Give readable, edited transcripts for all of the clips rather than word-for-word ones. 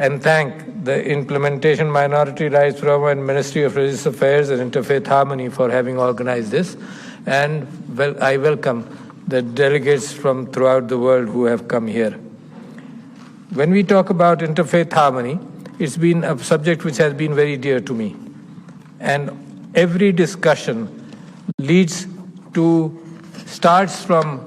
and thank the Implementation Minority Rights Program and Ministry of Religious Affairs and Interfaith Harmony for having organized this. And I welcome the delegates from throughout the world who have come here. When we talk about interfaith harmony, it's been a subject which has been very dear to me. And every discussion starts from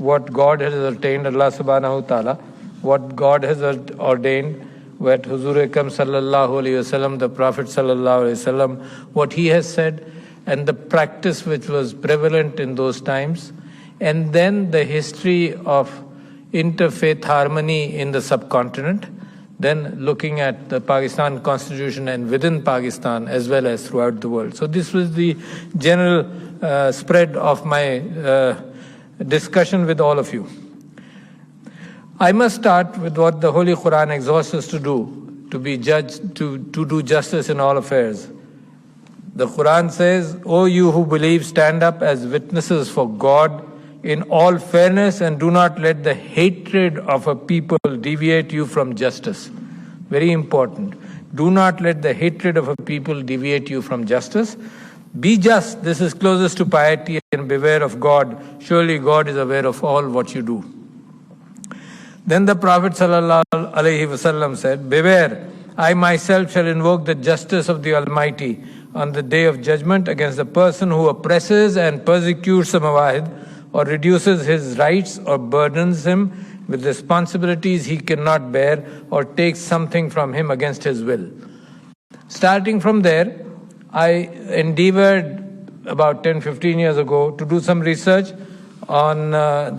what God has ordained, Allah subhanahu wa ta'ala, what God has ordained, what Huzur Akram sallallahu alayhi wasallam, the Prophet sallallahu alayhi wasallam, what he has said, and the practice which was prevalent in those times, and then the history of interfaith harmony in the subcontinent, then looking at the Pakistan Constitution and within Pakistan as well as throughout the world. So this was the general spread of my discussion with all of you. I must start with what the Holy Quran exhorts us to do, to be judged, to do justice in all affairs. The Quran says, "O you who believe, stand up as witnesses for God in all fairness and do not let the hatred of a people deviate you from justice." Very important. Do not let the hatred of a people deviate you from justice. Be just. This is closest to piety, and beware of God. Surely God is aware of all what you do. Then the Prophet ﷺ said, "Beware, I myself shall invoke the justice of the Almighty on the day of judgment against the person who oppresses and persecutes a mawahid, or reduces his rights or burdens him with responsibilities he cannot bear, or takes something from him against his will." Starting from there, I endeavored about 10-15 years ago to do some research on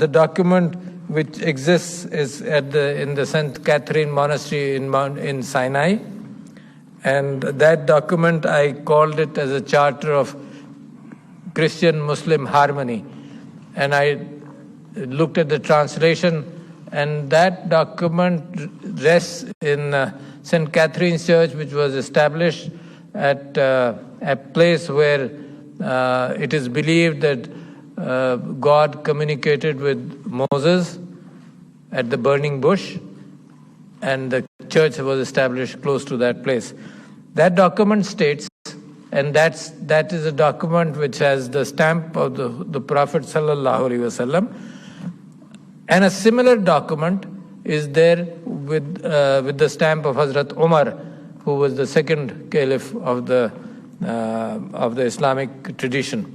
the document which exists in the St. Catherine Monastery in Sinai. And that document, I called it as a charter of Christian-Muslim harmony. And I looked at the translation, and that document rests in St. Catherine's Church, which was established at a place where it is believed that God communicated with Moses at the burning bush, and the church was established close to that place. That document states, and that is a document which has the stamp of the Prophet sallallahu alaihi wasallam, and a similar document is there with the stamp of Hazrat Umar, who was the second caliph of the Islamic tradition.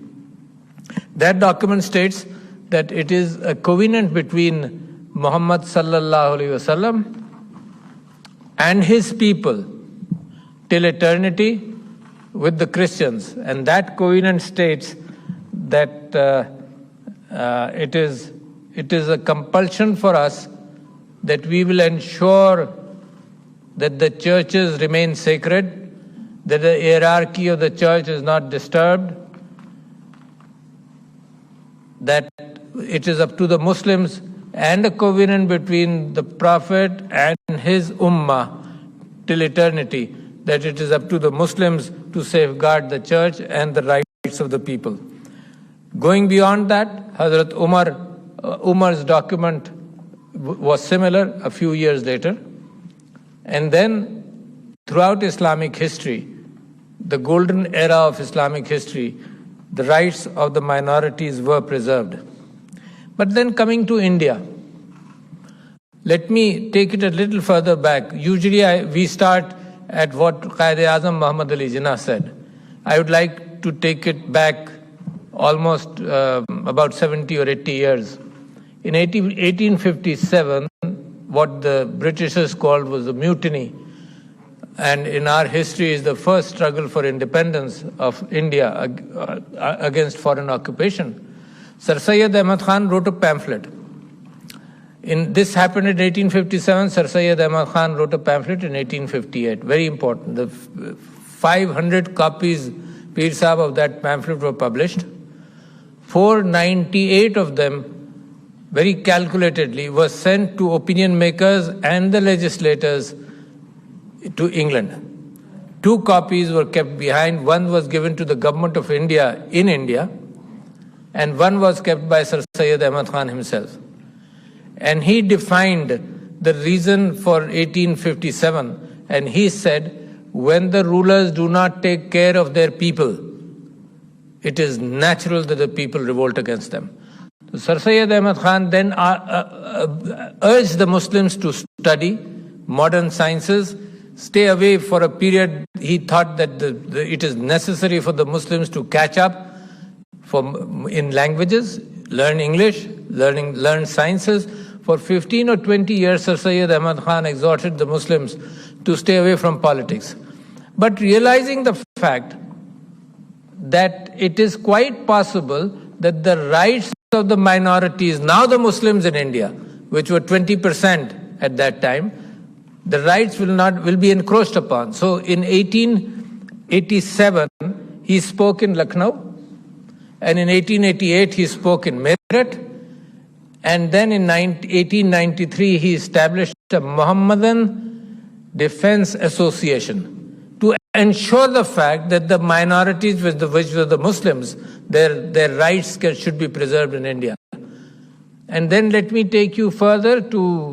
That document states that it is a covenant between Muhammad sallallahu alaihi wasallam and his people till eternity with the Christians, and that covenant states that it is a compulsion for us that we will ensure that the churches remain sacred, that the hierarchy of the church is not disturbed, that it is up to the Muslims, and a covenant between the Prophet and his ummah till eternity, that it is up to the Muslims to safeguard the church and the rights of the people. Going beyond that, Hazrat Umar's document was similar a few years later. And then throughout Islamic history, the golden era of Islamic history, the rights of the minorities were preserved. But then coming to India, let me take it a little further back. Usually we start at what Quaid-e-Azam Muhammad Ali Jinnah said. I would like to take it back almost about 70 or 80 years. In 1857, what the Britishers called was a mutiny, and in our history is the first struggle for independence of India against foreign occupation. Sir Syed Ahmad Khan wrote a pamphlet. This happened in 1857. Sir Syed Ahmad Khan wrote a pamphlet in 1858. Very important. The 500 copies, Peer Sahib, of that pamphlet were published. 498 of them, very calculatedly, were sent to opinion makers and the legislators to England. 2 copies were kept behind. One was given to the government of India in India, and one was kept by Sir Syed Ahmad Khan himself. And he defined the reason for 1857, and he said, when the rulers do not take care of their people, it is natural that the people revolt against them. So Sir Syed Ahmad Khan then urged the Muslims to study modern sciences, stay away for a period. He thought that it is necessary for the Muslims to catch up in languages, learn English, learn sciences. For 15 or 20 years, Sir Syed Ahmad Khan exhorted the Muslims to stay away from politics. But realizing the fact that it is quite possible that the rights of the minorities, now the Muslims in India, which were 20% at that time, the rights will be encroached upon. So in 1887, he spoke in Lucknow, and in 1888 he spoke in Meerut, and then in 1893 he established a Mohammedan Defense Association to ensure the fact that the minorities, which were the Muslims, their rights should be preserved in India. And then let me take you further to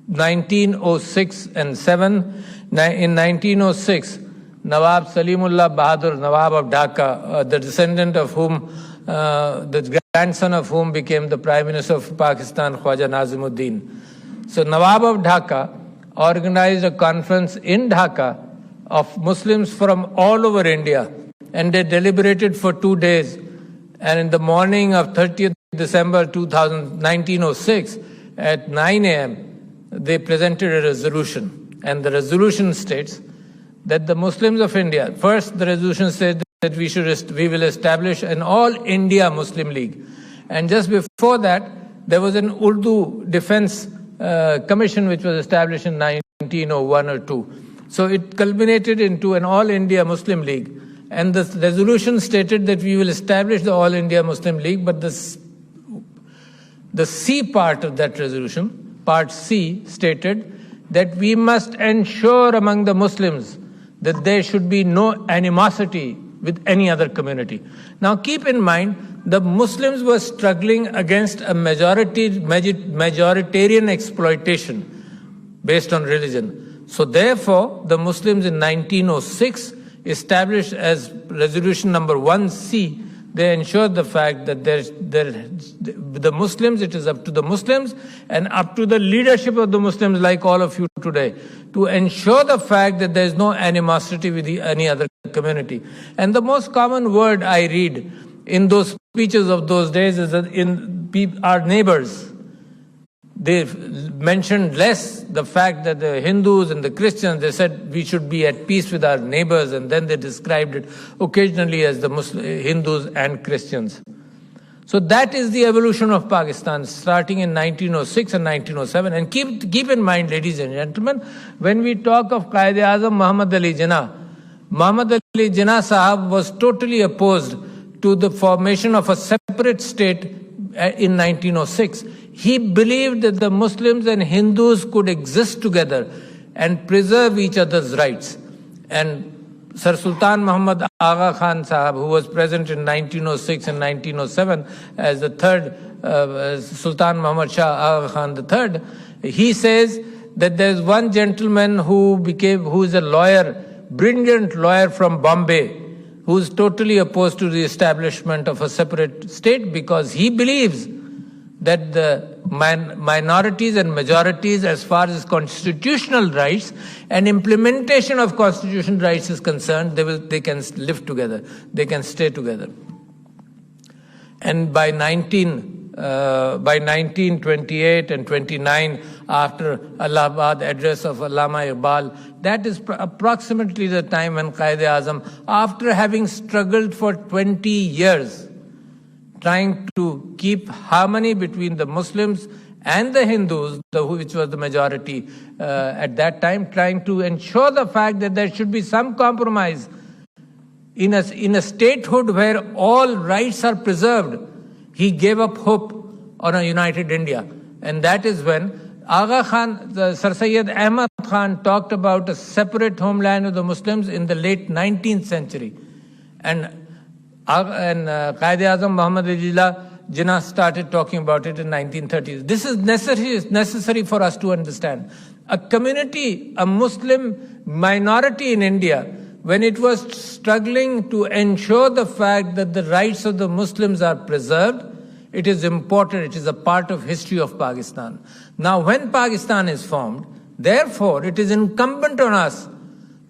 1906 and 7. In 1906, Nawab Salimullah Bahadur, Nawab of Dhaka, the descendant of whom, the grandson of whom became the Prime Minister of Pakistan, Khwaja Nazimuddin. So Nawab of Dhaka organized a conference in Dhaka of Muslims from all over India, and they deliberated for 2 days. And in the morning of 30th December 1906, at 9 a.m., they presented a resolution. And the resolution states that the Muslims of India, first the resolution said that we will establish an all-India Muslim League. And just before that, there was an Urdu Defense Commission which was established in 1901 or 2. So it culminated into an all-India Muslim League. And the resolution stated that we will establish the all-India Muslim League, but the C part of that resolution, part C, stated that we must ensure among the Muslims that there should be no animosity with any other community. Now keep in mind, the Muslims were struggling against a majoritarian exploitation based on religion. So therefore, the Muslims in 1906 established as resolution number 1C, they ensured the fact that the Muslims, it is up to the Muslims and up to the leadership of the Muslims, like all of you today, to ensure the fact that there is no animosity with any other community. And the most common word I read in those speeches of those days is that our neighbors. They mentioned less the fact that the Hindus and the Christians, they said we should be at peace with our neighbors, and then they described it occasionally as the Hindus and Christians. So that is the evolution of Pakistan, starting in 1906 and 1907. And keep in mind, ladies and gentlemen, when we talk of Quaid-e-Azam Muhammad Ali Jinnah, Muhammad Ali Jinnah Sahab was totally opposed to the formation of a separate state in 1906. He believed that the Muslims and Hindus could exist together and preserve each other's rights. And Sir Sultan Muhammad Agha Khan Sahab, who was present in 1906 and 1907 as the third Sultan Muhammad Shah Agha Khan III, he says that there's one gentleman who is a lawyer, brilliant lawyer from Bombay, who's totally opposed to the establishment of a separate state because he believes that the minorities and majorities, as far as constitutional rights and implementation of constitutional rights is concerned, they can live together, they can stay together. And by 1928 and 29, after Allahabad address of Allama Iqbal, that is approximately the time when Quaid-e-Azam, after having struggled for 20 years, trying to keep harmony between the Muslims and the Hindus, which was the majority at that time, trying to ensure the fact that there should be some compromise in a statehood where all rights are preserved. He gave up hope on a united India. And that is when Agha Khan, Sir Syed Ahmad Khan, talked about a separate homeland of the Muslims in the late 19th century. And Quaid-e-Azam Muhammad Ali Jinnah Jinnah started talking about it in 1930s. This is necessary for us to understand. A community, a Muslim minority in India, when it was struggling to ensure the fact that the rights of the Muslims are preserved, it is important, it is a part of history of Pakistan. Now, when Pakistan is formed, therefore, it is incumbent on us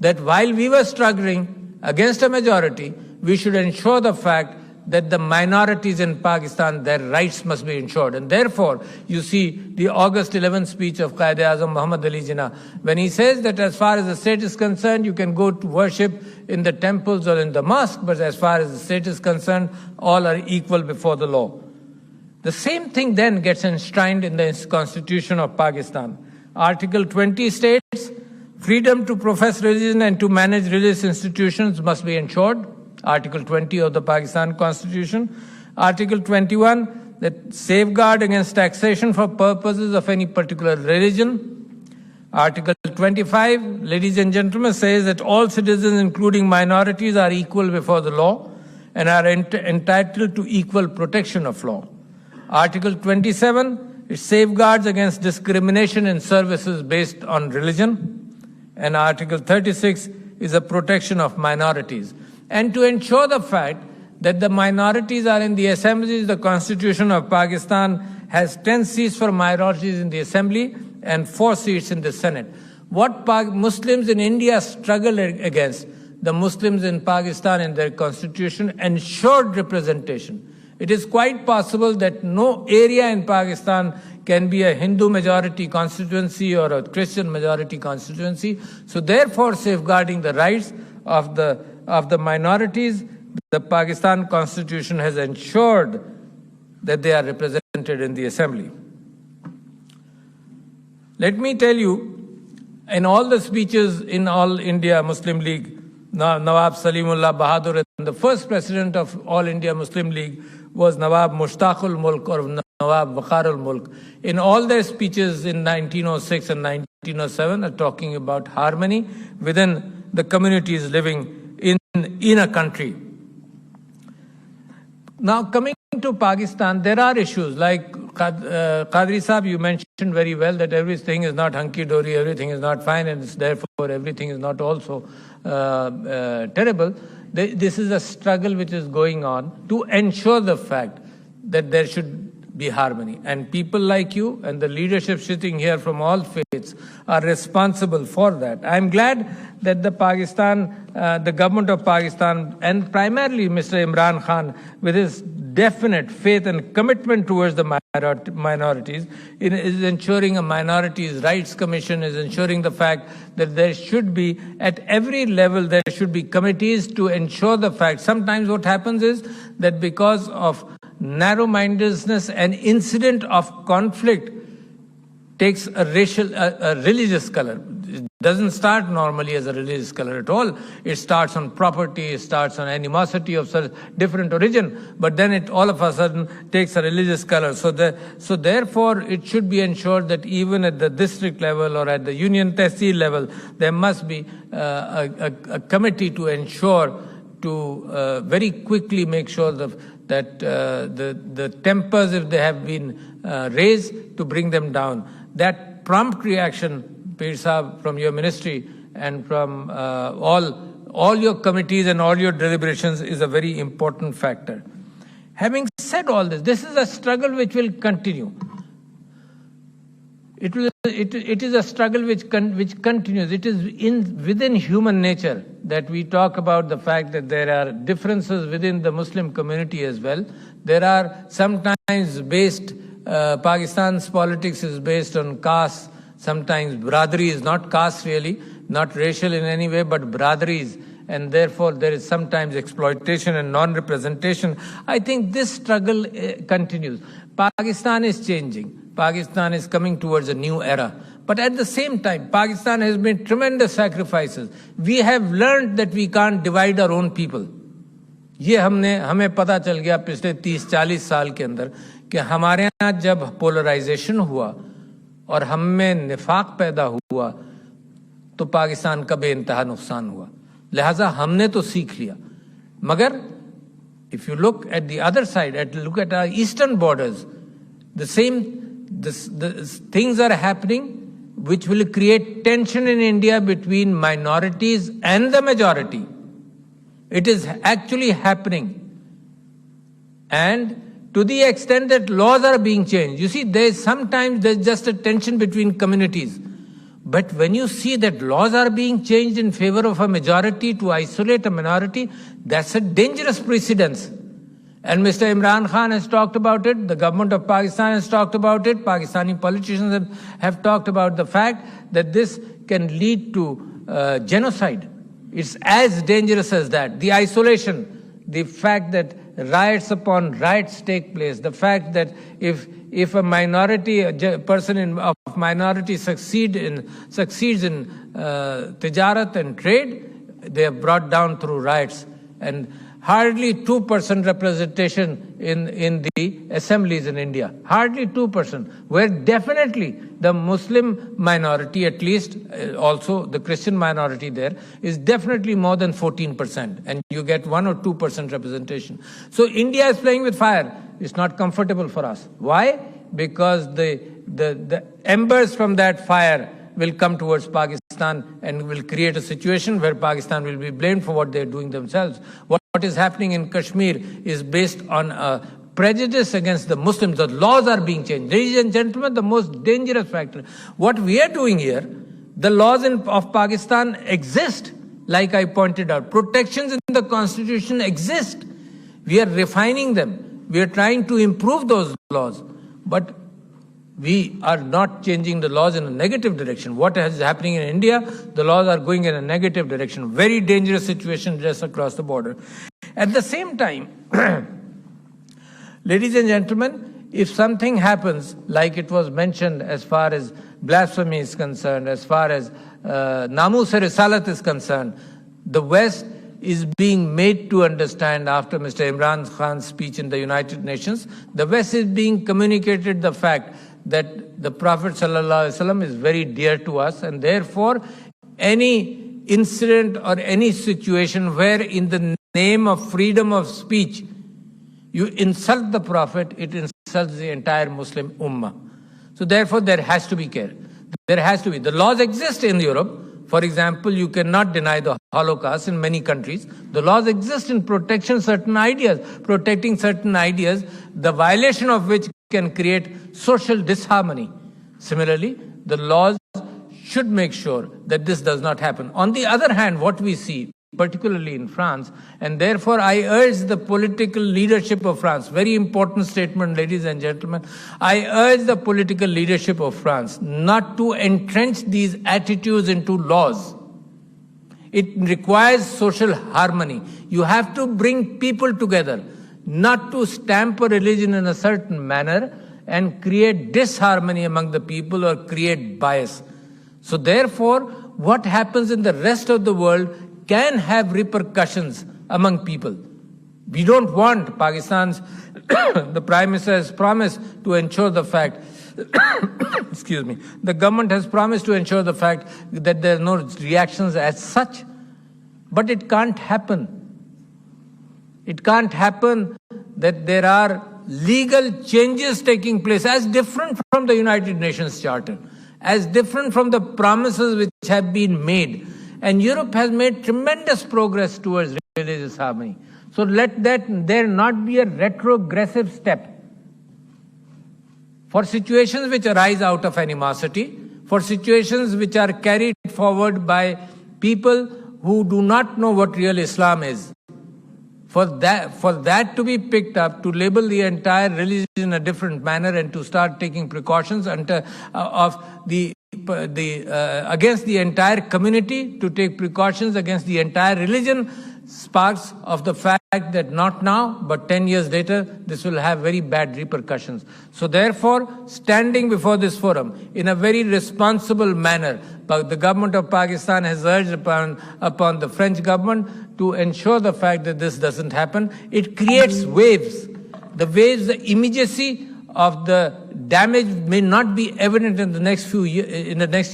that while we were struggling against a majority, we should ensure the fact that the minorities in Pakistan, their rights must be ensured. And therefore, you see the August 11th speech of Quaid-e-Azam Muhammad Ali Jinnah, when he says that as far as the state is concerned, you can go to worship in the temples or in the mosque, but as far as the state is concerned, all are equal before the law. The same thing then gets enshrined in the Constitution of Pakistan. Article 20 states, freedom to profess religion and to manage religious institutions must be ensured. Article 20 of the Pakistan Constitution. Article 21, that safeguard against taxation for purposes of any particular religion. Article 25, ladies and gentlemen, says that all citizens, including minorities, are equal before the law and are entitled to equal protection of law. Article 27, it safeguards against discrimination in services based on religion. And Article 36 is a protection of minorities. And to ensure the fact that the minorities are in the assemblies, the Constitution of Pakistan has 10 seats for minorities in the assembly and 4 seats in the Senate. What Muslims in India struggle against, the Muslims in Pakistan in their constitution ensured representation. It is quite possible that no area in Pakistan can be a Hindu majority constituency or a Christian majority constituency. So therefore, safeguarding the rights of the minorities, the Pakistan Constitution has ensured that they are represented in the assembly. Let me tell you, in all the speeches in All India Muslim League, Nawab Salimullah Bahadur, and the first president of All India Muslim League was Nawab Mushtaqul Mulk or Nawab Waqarul Mulk. In all their speeches in 1906 and 1907 are talking about harmony within the communities living in a country. Now, coming to Pakistan, there are issues like Qadri Sahib, you mentioned very well that everything is not hunky-dory, everything is not fine, and therefore everything is not also terrible. This is a struggle which is going on to ensure the fact that there should be harmony. And people like you and the leadership sitting here from all faiths are responsible for that. I'm glad that the government of Pakistan, and primarily Mr. Imran Khan, with his definite faith and commitment towards the minorities, is ensuring a Minorities' Rights Commission, is ensuring the fact that there should be, at every level, there should be committees to ensure the fact. Sometimes what happens is that because of narrow-mindedness, an incident of conflict takes a religious color. It doesn't start normally as a religious color at all. It starts on property, it starts on animosity of such different origin, but then it all of a sudden takes a religious color. So therefore, it should be ensured that even at the district level or at the union tehsil level, there must be a committee to ensure, to very quickly make sure that the tempers, if they have been raised, to bring them down. That prompt reaction, Peer Sahib, from your ministry and from all your committees and all your deliberations is a very important factor. Having said all this, this is a struggle which will continue. It is a struggle which continues. It is within human nature that we talk about the fact that there are differences within the Muslim community as well. There are sometimes Pakistan's politics is based on caste. Sometimes Bradari is not caste really, not racial in any way, but Bradaris. And therefore, there is sometimes exploitation and non-representation. I think this struggle continues. Pakistan is changing. Pakistan is coming towards a new era. But at the same time, Pakistan has made tremendous sacrifices. We have learned that we can't divide our own people. ये हमें पता चल गया पिछले 30-40 साल के अंदर कि हमारे यहाँ जब पोलराइजेशन हुआ और हम में निफाक पैदा हुआ तो पाकिस्तान का बेइंतहा नुकसान हुआ. लिहाजा हमने तो सीख लिया, मगर if you look at the other side, look at our eastern borders, the things are happening which will create tension in India between minorities and the majority. It is actually happening. And to the extent that laws are being changed, you see, sometimes there's just a tension between communities. But when you see that laws are being changed in favor of a majority to isolate a minority, that's a dangerous precedence. And Mr. Imran Khan has talked about it, the government of Pakistan has talked about it, Pakistani politicians have talked about the fact that this can lead to genocide. It's as dangerous as that. The isolation, the fact that riots upon riots take place, the fact that if a minority, a person of minority succeeds in tijarat and trade, they are brought down through riots. And hardly 2% representation in the assemblies in India. Hardly 2%. Where definitely the Muslim minority, at least also the Christian minority there, is definitely more than 14%. And you get 1 or 2% representation. So India is playing with fire. It's not comfortable for us. Why? Because the embers from that fire will come towards Pakistan and will create a situation where Pakistan will be blamed for what they're doing themselves. What is happening in Kashmir is based on a prejudice against the Muslims. The laws are being changed. Ladies and gentlemen, the most dangerous factor. What we are doing here, the laws of Pakistan exist, like I pointed out. Protections in the constitution exist. We are refining them. We are trying to improve those laws. But we are not changing the laws in a negative direction. What is happening in India, the laws are going in a negative direction. Very dangerous situation just across the border. At the same time, ladies and gentlemen, if something happens, like it was mentioned as far as blasphemy is concerned, as far as Namus-e-Risalat is concerned, the West is being made to understand after Mr. Imran Khan's speech in the United Nations, the West is being communicated the fact that the Prophet ﷺ is very dear to us, and therefore any incident or any situation where in the name of freedom of speech you insult the Prophet, it insults the entire Muslim Ummah. So therefore there has to be care. There has to be. The laws exist in Europe. For example, you cannot deny the Holocaust in many countries. The laws exist in protecting certain ideas, the violation of which can create social disharmony. Similarly, the laws should make sure that this does not happen. On the other hand, what we see, particularly in France, and therefore I urge the political leadership of France, very important statement, ladies and gentlemen, I urge the political leadership of France not to entrench these attitudes into laws. It requires social harmony. You have to bring people together, not to stamp a religion in a certain manner and create disharmony among the people or create bias. So therefore, what happens in the rest of the world can have repercussions among people. We don't want Pakistan's, the Prime Minister has promised to ensure the fact, excuse me, the government has promised to ensure the fact that there are no reactions as such, but it can't happen. It can't happen that there are legal changes taking place as different from the United Nations Charter, as different from the promises which have been made. And Europe has made tremendous progress towards religious harmony. So let there not be a retrogressive step for situations which arise out of animosity, for situations which are carried forward by people who do not know what real Islam is. For that to be picked up, to label the entire religion in a different manner and to start taking precautions against the entire community, to take precautions against the entire religion, sparks of the fact that not now, but 10 years later, this will have very bad repercussions. So therefore, standing before this forum in a very responsible manner, the government of Pakistan has urged upon the French government to ensure the fact that this doesn't happen. It creates waves. The waves, the immediacy of the damage may not be evident in the next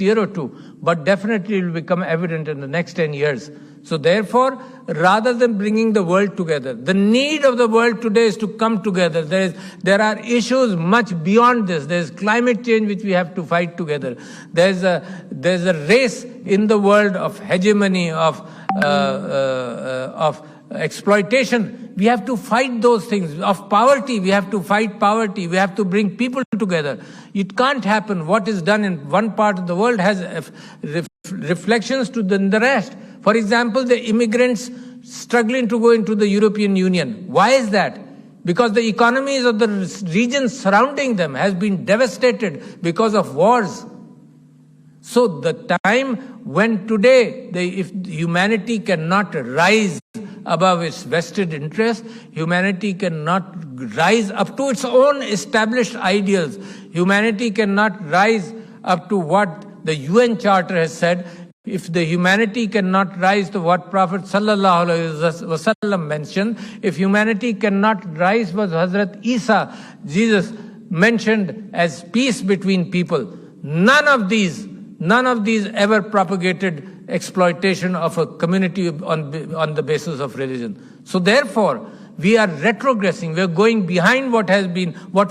year or two, but definitely it will become evident in the next 10 years. So therefore, rather than bringing the world together, the need of the world today is to come together. There are issues much beyond this. There is climate change which we have to fight together. There's a race in the world of hegemony, of exploitation. We have to fight those things. Of poverty, we have to fight poverty. We have to bring people together. It can't happen. What is done in one part of the world has reflections to the rest. For example, the immigrants struggling to go into the European Union. Why is that? Because the economies of the regions surrounding them has been devastated because of wars. So the time when today, if humanity cannot rise above its vested interests, humanity cannot rise up to its own established ideals, humanity cannot rise up to what the UN Charter has said, if the humanity cannot rise to what Prophet Sallallahu Alaihi Wasallam mentioned, if humanity cannot rise what Hazrat Isa, Jesus, mentioned as peace between people, none of these ever propagated exploitation of a community on the basis of religion. So therefore, we are retrogressing. We are going behind what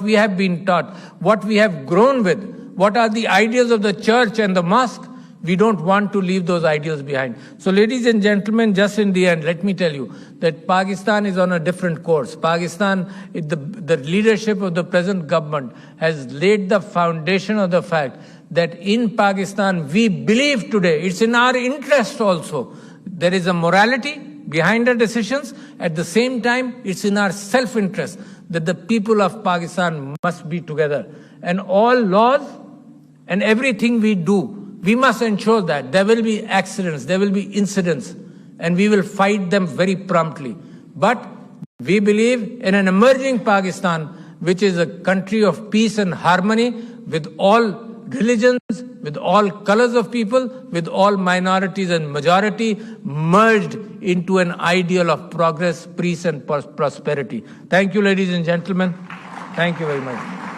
we have been taught, what we have grown with, what are the ideas of the church and the mosque. We don't want to leave those ideals behind. So ladies and gentlemen, just in the end, let me tell you that Pakistan is on a different course. Pakistan, the leadership of the present government has laid the foundation of the fact that in Pakistan, we believe today, it's in our interest also. There is a morality behind our decisions. At the same time, it's in our self-interest that the people of Pakistan must be together. And all laws and everything we do, we must ensure that there will be accidents, there will be incidents, and we will fight them very promptly. But we believe in an emerging Pakistan, which is a country of peace and harmony with all religions, with all colors of people, with all minorities and majority merged into an ideal of progress, peace and prosperity. Thank you, ladies and gentlemen. Thank you very much.